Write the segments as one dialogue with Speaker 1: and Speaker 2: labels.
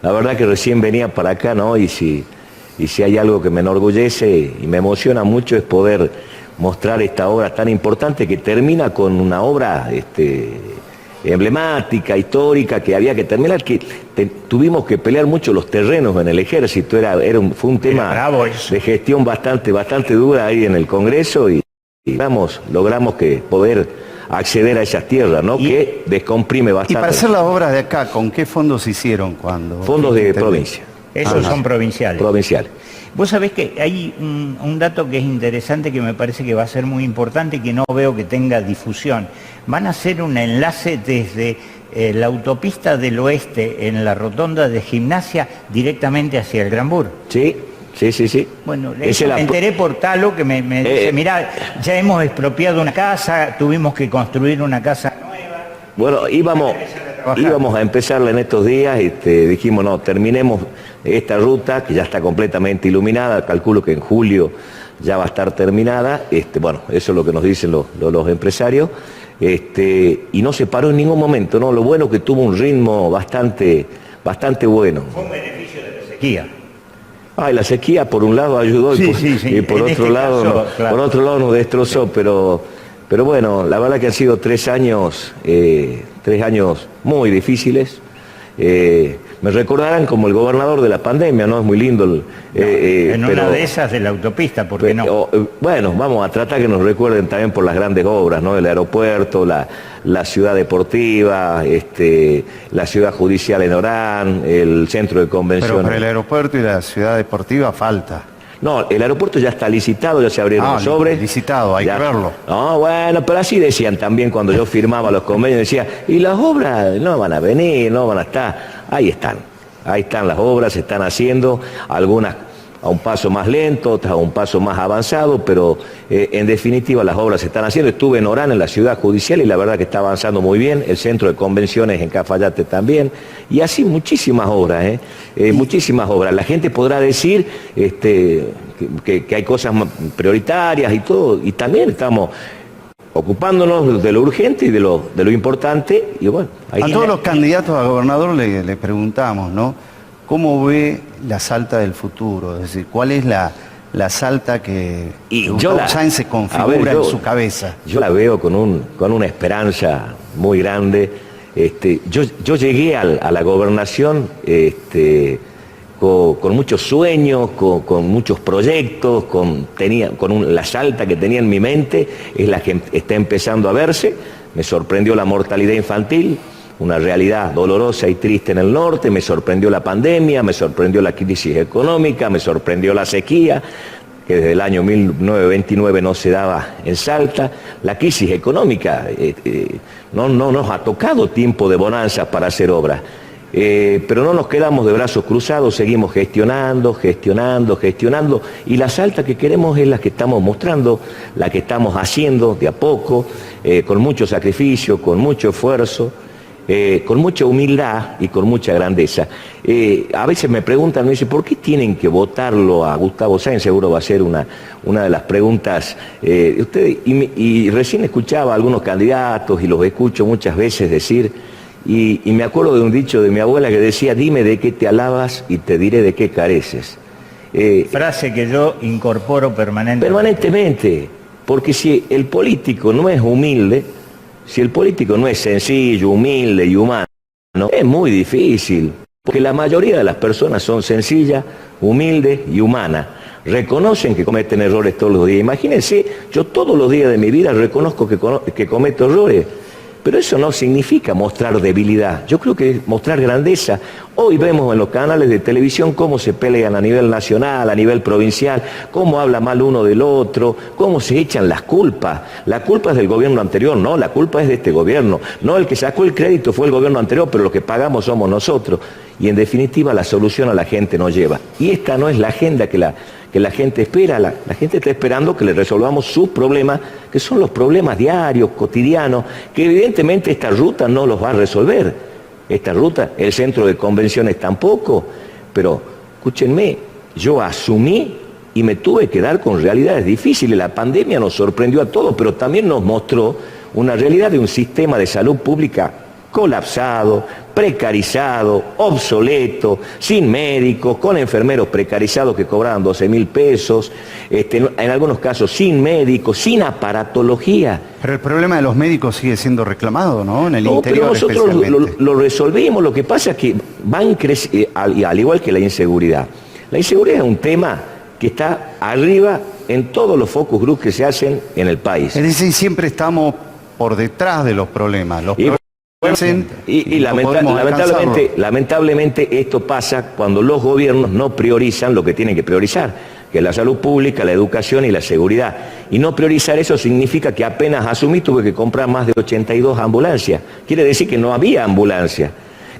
Speaker 1: La verdad que recién venía para acá, ¿no? Y si hay algo que me enorgullece y me emociona mucho es poder mostrar esta obra tan importante que termina con una obra emblemática, histórica, que había que terminar, que tuvimos que pelear mucho los terrenos en el ejército, fue un tema de gestión bastante dura ahí en el Congreso y logramos que poder acceder a esas tierras, ¿no? Que descomprime bastante.
Speaker 2: Y para hacer las obras de acá, ¿con qué fondos se hicieron cuando?
Speaker 1: Fondos de provincia.
Speaker 3: Esos son provinciales.
Speaker 1: Provinciales.
Speaker 3: Vos sabés que hay un dato que es interesante, que me parece que va a ser muy importante y que no veo que tenga difusión. Van a hacer un enlace desde la autopista del oeste en la rotonda de Gimnasia directamente hacia el Granbur.
Speaker 1: Sí.
Speaker 3: Bueno, me enteré por Talo que me dice, mirá, ya hemos expropiado una casa, tuvimos que construir una casa nueva.
Speaker 1: Bueno, íbamos a empezarla en estos días, dijimos, no, terminemos esta ruta que ya está completamente iluminada, calculo que en julio ya va a estar terminada, bueno, eso es lo que nos dicen los empresarios, y no se paró en ningún momento, ¿no? Lo bueno que tuvo un ritmo bastante bueno.
Speaker 3: Fue un beneficio de la sequía.
Speaker 1: La sequía por un lado ayudó y por otro lado nos destrozó, pero bueno, la verdad que han sido 3 años muy difíciles. Me recordarán como el gobernador de la pandemia, ¿no? Es muy lindo.
Speaker 3: Una de esas de la autopista, ¿por qué no?
Speaker 1: Bueno, vamos a tratar que nos recuerden también por las grandes obras, ¿no? El aeropuerto, la ciudad deportiva, la ciudad judicial en Orán, el centro de convenciones.
Speaker 2: Pero para el aeropuerto y la ciudad deportiva falta.
Speaker 1: No, el aeropuerto ya está licitado, ya se abrieron los sobres.
Speaker 2: Licitado, hay que verlo.
Speaker 1: No, bueno, pero así decían también cuando yo firmaba los convenios, decía, y las obras no van a venir, no van a estar. Ahí están las obras, se están haciendo, algunas a un paso más lento, otras a un paso más avanzado, pero en definitiva las obras se están haciendo. Estuve en Orán, en la ciudad judicial, y la verdad que está avanzando muy bien, el centro de convenciones en Cafayate también, y así muchísimas obras, muchísimas obras. La gente podrá decir que hay cosas prioritarias y todo, y también estamos ocupándonos de lo urgente y de lo importante, y bueno.
Speaker 2: A todos los candidatos a gobernador le preguntamos, ¿no? ¿Cómo ve la Salta del futuro? Es decir, ¿cuál es la Salta que Gustavo Sáenz se configura en su cabeza?
Speaker 1: Yo la veo con una esperanza muy grande. Yo llegué a la gobernación con muchos sueños, con muchos proyectos, la Salta que tenía en mi mente es la que está empezando a verse. Me sorprendió la mortalidad infantil, una realidad dolorosa y triste en el norte, me sorprendió la pandemia, me sorprendió la crisis económica, me sorprendió la sequía, que desde el año 1929 no se daba en Salta. La crisis económica no nos ha tocado tiempo de bonanzas para hacer obras. Pero no nos quedamos de brazos cruzados, seguimos gestionando, y la Salta que queremos es la que estamos mostrando, la que estamos haciendo de a poco, con mucho sacrificio, con mucho esfuerzo, con mucha humildad y con mucha grandeza. A veces me preguntan, me dicen, ¿por qué tienen que votarlo a Gustavo Sáenz? Seguro va a ser una de las preguntas de ustedes, y recién escuchaba a algunos candidatos y los escucho muchas veces decir, y me acuerdo de un dicho de mi abuela que decía, dime de qué te alabas y te diré de qué careces.
Speaker 3: Frase que yo incorporo
Speaker 1: permanentemente, porque si el político no es humilde, si el político no es sencillo, humilde y humano, es muy difícil, porque la mayoría de las personas son sencillas, humildes y humanas. Reconocen que cometen errores todos los días. Imagínense, yo todos los días de mi vida reconozco que cometo errores. Pero eso no significa mostrar debilidad, yo creo que es mostrar grandeza. Hoy vemos en los canales de televisión cómo se pelean a nivel nacional, a nivel provincial, cómo habla mal uno del otro, cómo se echan las culpas. La culpa es del gobierno anterior, no, la culpa es de este gobierno. No, el que sacó el crédito fue el gobierno anterior, pero lo que pagamos somos nosotros. Y en definitiva la solución a la gente nos lleva. Y esta no es la agenda que la gente espera. La gente está esperando que le resolvamos sus problemas, que son los problemas diarios, cotidianos, que evidentemente esta ruta no los va a resolver. Esta ruta, el centro de convenciones tampoco, pero escúchenme, yo asumí y me tuve que dar con realidades difíciles. La pandemia nos sorprendió a todos, pero también nos mostró una realidad de un sistema de salud pública colapsado, precarizado, obsoleto, sin médicos, con enfermeros precarizados que cobraban 12.000 pesos, en algunos casos sin médicos, sin aparatología.
Speaker 2: Pero el problema de los médicos sigue siendo reclamado, ¿no? En el interior
Speaker 1: pero nosotros lo resolvimos. Lo que pasa es que van creciendo, al igual que la inseguridad. La inseguridad es un tema que está arriba en todos los focus group que se hacen en el país.
Speaker 2: Es decir, siempre estamos por detrás de los problemas.
Speaker 1: Lamentablemente esto pasa cuando los gobiernos no priorizan lo que tienen que priorizar, que es la salud pública, la educación y la seguridad. Y no priorizar eso significa que apenas asumí tuve que comprar más de 82 ambulancias. Quiere decir que no había ambulancia.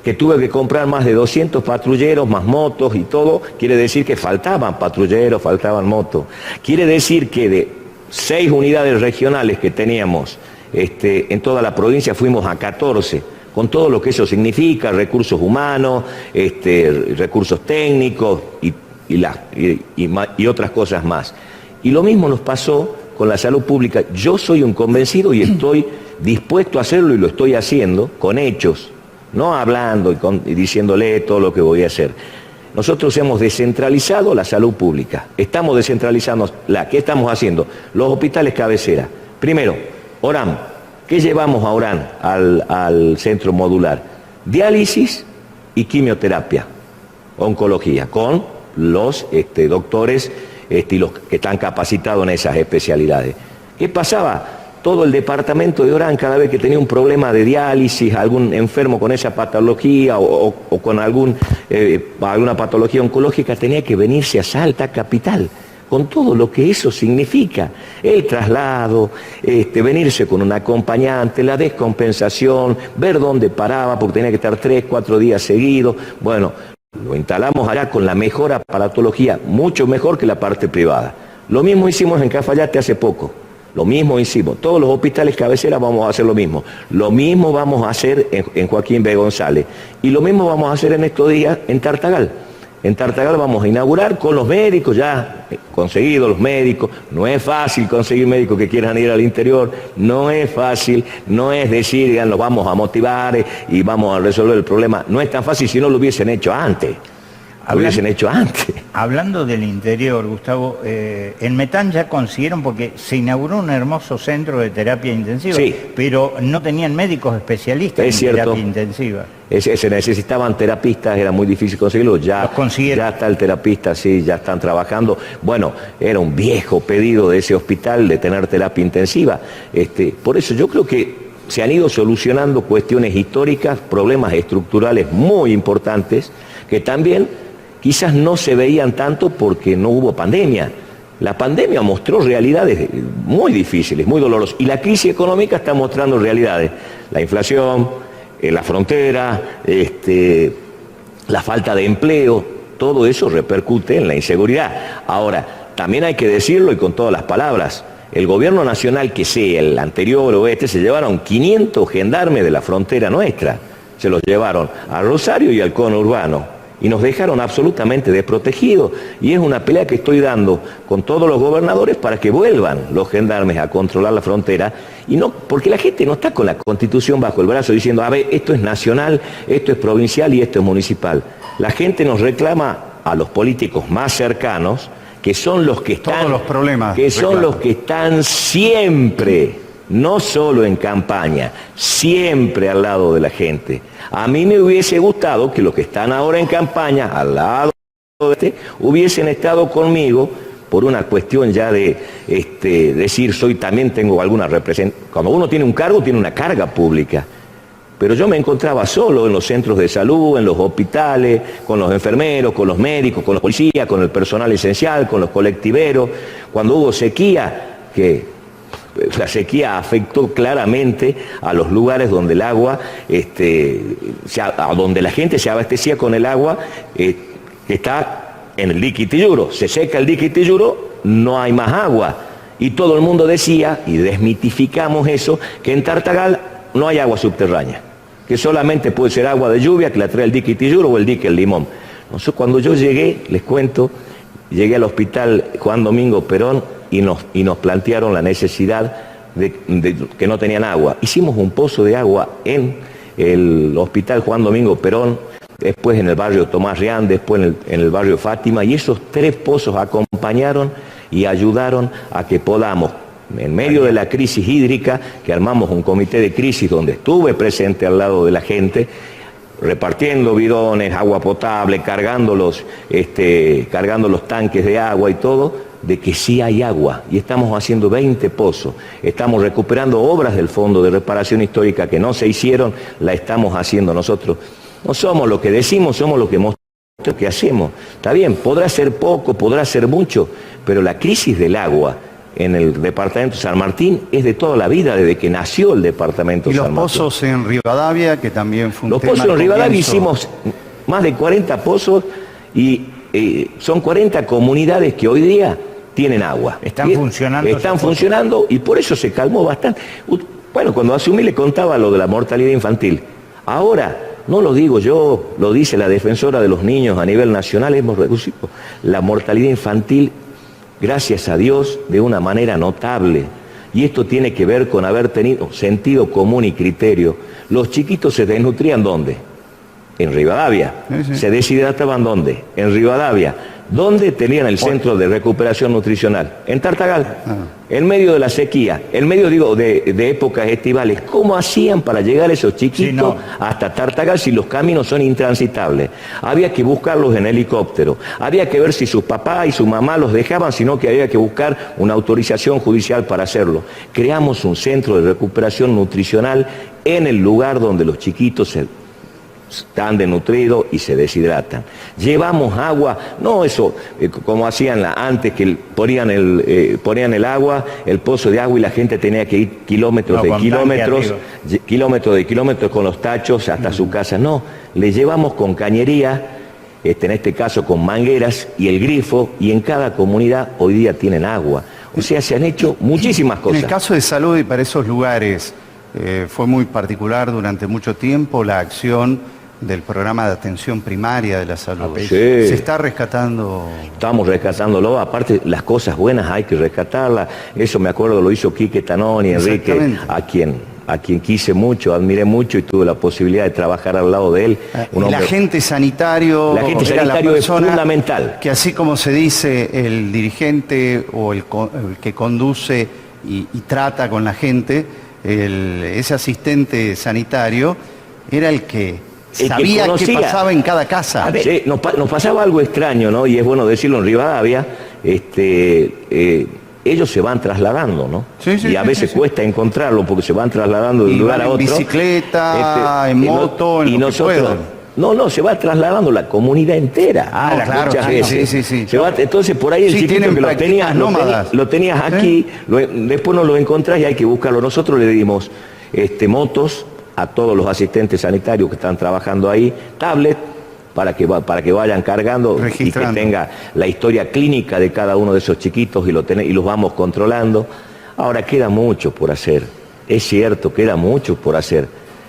Speaker 1: Que tuve que comprar más de 200 patrulleros, más motos y todo, quiere decir que faltaban patrulleros, faltaban motos. Quiere decir que de 6 unidades regionales que teníamos en toda la provincia fuimos a 14, con todo lo que eso significa, recursos humanos, recursos técnicos y otras cosas más. Y lo mismo nos pasó con la salud pública. Yo soy un convencido y estoy dispuesto a hacerlo y lo estoy haciendo con hechos. No hablando y diciéndole todo lo que voy a hacer. Nosotros hemos descentralizado la salud pública. Estamos descentralizando ¿qué estamos haciendo? Los hospitales cabecera. Primero, Orán. ¿Qué llevamos a Orán al centro modular? Diálisis y quimioterapia, oncología, con los doctores y los que están capacitados en esas especialidades. ¿Qué pasaba? Todo el departamento de Orán, cada vez que tenía un problema de diálisis, algún enfermo con esa patología o con alguna patología oncológica, tenía que venirse a Salta capital, con todo lo que eso significa. El traslado, venirse con un acompañante, la descompensación, ver dónde paraba, porque tenía que estar 3, 4 días seguidos. Bueno, lo instalamos allá con la mejor aparatología, mucho mejor que la parte privada. Lo mismo hicimos en Cafayate hace poco. Lo mismo hicimos. Todos los hospitales cabeceras vamos a hacer lo mismo. Lo mismo vamos a hacer en Joaquín B. González. Y lo mismo vamos a hacer en estos días en Tartagal. En Tartagal vamos a inaugurar con los médicos, ya conseguidos los médicos. No es fácil conseguir médicos que quieran ir al interior. No es fácil. No es decir, digan, los vamos a motivar y vamos a resolver el problema. No es tan fácil si no lo hubiesen hecho antes.
Speaker 3: Hablando del interior, Gustavo, en Metán ya consiguieron, porque se inauguró un hermoso centro de terapia intensiva,
Speaker 1: sí,
Speaker 3: pero no tenían médicos especialistas en terapia intensiva.
Speaker 1: Se necesitaban terapistas, era muy difícil conseguirlo, ya está el terapista, sí, ya están trabajando. Bueno, era un viejo pedido de ese hospital de tener terapia intensiva. Por eso yo creo que se han ido solucionando cuestiones históricas, problemas estructurales muy importantes, que también quizás no se veían tanto porque no hubo pandemia. La pandemia mostró realidades muy difíciles, muy dolorosas. Y la crisis económica está mostrando realidades. La inflación, la frontera, la falta de empleo, todo eso repercute en la inseguridad. Ahora, también hay que decirlo y con todas las palabras, el gobierno nacional, que sea el anterior o se llevaron 500 gendarmes de la frontera nuestra. Se los llevaron a Rosario y al conurbano. Y nos dejaron absolutamente desprotegidos. Y es una pelea que estoy dando con todos los gobernadores para que vuelvan los gendarmes a controlar la frontera. Y no, porque la gente no está con la Constitución bajo el brazo diciendo, a ver, esto es nacional, esto es provincial y esto es municipal. La gente nos reclama a los políticos más cercanos, que son los que están,
Speaker 2: todos los problemas,
Speaker 1: que son los que están siempre, no solo en campaña, siempre al lado de la gente. A mí me hubiese gustado que los que están ahora en campaña, al lado de hubiesen estado conmigo por una cuestión ya de decir, también tengo alguna representación. Cuando uno tiene un cargo, tiene una carga pública. Pero yo me encontraba solo en los centros de salud, en los hospitales, con los enfermeros, con los médicos, con los policías, con el personal esencial, con los colectiveros. Cuando hubo sequía, que la sequía afectó claramente a los lugares donde el agua, donde la gente se abastecía con el agua, que está en el dique Itiyuro. Se seca el dique Itiyuro, no hay más agua. Y todo el mundo decía, y desmitificamos eso, que en Tartagal no hay agua subterránea, que solamente puede ser agua de lluvia que la trae el dique Itiyuro o el dique El Limón. Entonces, cuando yo llegué, les cuento, llegué al hospital Juan Domingo Perón y nos plantearon la necesidad de que no tenían agua. Hicimos un pozo de agua en el Hospital Juan Domingo Perón, después en el barrio Tomás Rián, después en el barrio Fátima, y esos 3 pozos acompañaron y ayudaron a que podamos, en medio de la crisis hídrica, que armamos un comité de crisis donde estuve presente al lado de la gente, repartiendo bidones, agua potable, cargando los tanques de agua y todo, de que sí hay agua, y estamos haciendo 20 pozos, estamos recuperando obras del Fondo de Reparación Histórica que no se hicieron, la estamos haciendo nosotros. No somos lo que decimos, somos lo que mostramos, lo que hacemos. Está bien, podrá ser poco, podrá ser mucho, pero la crisis del agua en el departamento de San Martín es de toda la vida, desde que nació el departamento de San Martín.
Speaker 2: Y los pozos en Rivadavia, que también fue un
Speaker 1: Los
Speaker 2: tema
Speaker 1: pozos en Rivadavia
Speaker 2: comienzo.
Speaker 1: hicimos más de 40 pozos y son 40 comunidades que hoy día tienen agua.
Speaker 3: Están funcionando.
Speaker 1: Están funcionando y por eso se calmó bastante. Bueno, cuando asumí le contaba lo de la mortalidad infantil. Ahora, no lo digo yo, lo dice la defensora de los niños a nivel nacional, hemos reducido la mortalidad infantil, gracias a Dios, de una manera notable. Y esto tiene que ver con haber tenido sentido común y criterio. Los chiquitos se desnutrían ¿dónde? En Rivadavia.
Speaker 2: Sí.
Speaker 1: ¿Se deshidrataban dónde? En Rivadavia. ¿Dónde tenían el centro de recuperación nutricional? En Tartagal. En medio de la sequía, en medio, digo, de épocas estivales. ¿Cómo hacían para llegar esos chiquitos hasta Tartagal si los caminos son intransitables? Había que buscarlos en helicóptero. Había que ver si sus papás y su mamá los dejaban, sino que había que buscar una autorización judicial para hacerlo. Creamos un centro de recuperación nutricional en el lugar donde los chiquitos están desnutridos y se deshidratan. Llevamos agua, no eso como hacían antes, que ponían el agua, el pozo de agua y la gente tenía que ir kilómetros de kilómetros con los tachos hasta su casa. No, le llevamos con cañería, en este caso con mangueras y el grifo, y en cada comunidad hoy día tienen agua. O sea, se han hecho muchísimas cosas.
Speaker 2: En el caso de salud y para esos lugares, fue muy particular durante mucho tiempo la acción del programa de atención primaria de la salud.
Speaker 1: Sí.
Speaker 2: Se está rescatando.
Speaker 1: Estamos rescatándolo, aparte las cosas buenas hay que rescatarlas. Eso me acuerdo lo hizo Quique Tanoni, Enrique, a quien quise mucho, admiré mucho y tuve la posibilidad de trabajar al lado de él.
Speaker 2: El agente sanitario,
Speaker 1: es fundamental.
Speaker 2: Que así como se dice, el dirigente o el que conduce y trata con la gente, ese asistente sanitario era el que sabía qué pasaba en cada casa.
Speaker 1: Sí, nos pasaba algo extraño, ¿no? Y es bueno decirlo en Rivadavia, ellos se van trasladando, ¿no? Y a veces cuesta encontrarlo porque se van trasladando de un lugar a otro.
Speaker 2: En bicicleta, en moto, en lo que puedan.
Speaker 1: No, se va trasladando la comunidad entera.
Speaker 2: Claro,
Speaker 1: muchas veces.
Speaker 2: Sí.
Speaker 1: Entonces por ahí el chiquito que lo tenías aquí, después no lo encontrás y hay que buscarlo. Nosotros le dimos motos a todos los asistentes sanitarios que están trabajando ahí, tablet, para que vayan cargando y que tenga la historia clínica de cada uno de esos chiquitos y los vamos controlando. Ahora queda mucho por hacer, es cierto, queda mucho por hacer,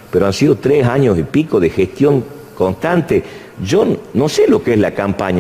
Speaker 1: pero han sido 3 años y pico de gestión constante. Yo no sé lo que es la campaña.